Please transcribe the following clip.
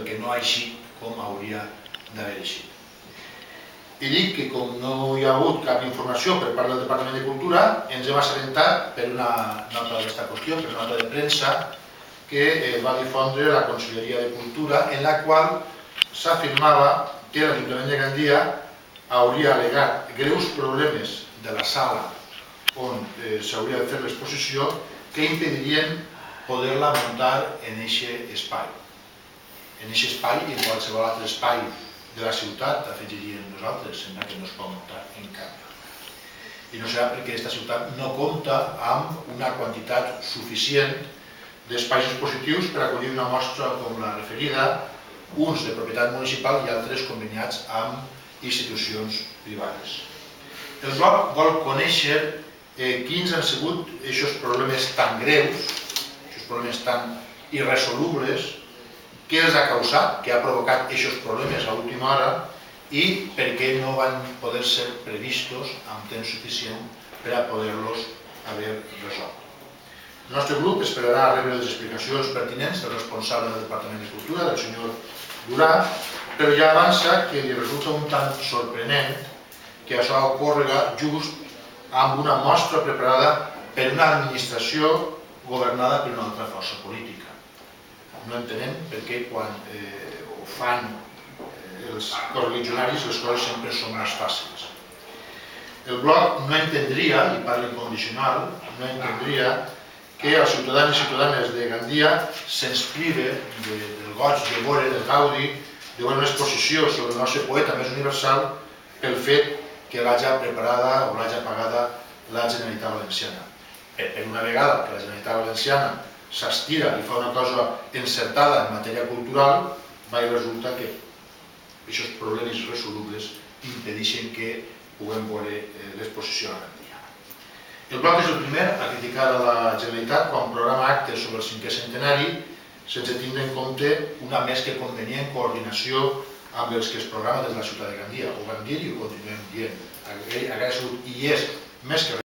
que no ha eixit com hauria d'haver eixit. I dic que com no hi ha hagut cap informació per part del Departament de Cultura, ens hem assabentat per una nota d'aquesta qüestió, per una nota de premsa que va difondre la Conselleria de Cultura, en la qual s'afirmava que l'Ajuntament de Gandia hauria al·legat greus problemes de la sala on s'hauria de fer l'exposició que impedirien poder-la muntar en aquest espai. En aquest espai i en qualsevol altre espai de la ciutat, afegiríem nosaltres, sembla que no es pot muntar en cap. I no serà perquè aquesta ciutat no compta amb una quantitat suficient d'espais expositius per acollir una mostra com la referida, uns de propietat municipal i altres conveniats amb institucions privades. El bloc vol conèixer quins han sigut aquests problemes tan greus, aquests problemes tan irresolubles, què els ha causat, què ha provocat aquests problemes a última hora i per què no van poder ser previstos amb temps suficient per a poder-los haver resolt. El nostre grup esperarà rebre les explicacions pertinents del responsable del Departament de Cultura, del senyor Durà, però ja avança que li resulta un tant sorprenent que això ocorrega just amb una mostra preparada per una administració governada per una altra força política. No entenem per què quan ho fan els correligionaris les coses sempre són més fàcils. El bloc no entendria, i parla en condicional, no entendria que els ciutadans i ciutadanes de Gandia se'ns prive del goig de veure, del gaudi, de veure una exposició sobre el nostre poeta més universal pel fet que l'hagi preparada o l'hagi pagada la Generalitat Valenciana. Per una vegada que la Generalitat Valenciana s'estira i fa una cosa encertada en matèria cultural, i resulta que aquests problemes irresolubles impedeixen que puguem veure l'exposició a Gandia. El bloc és el primer a criticar a la Generalitat quan programa actes sobre el 5è centenari sense tindre en compte una més que convenient coordinació amb els que es programa des de la ciutat de Gandia. Ho vam dir i ho continuem dient. Hauria sigut i és més que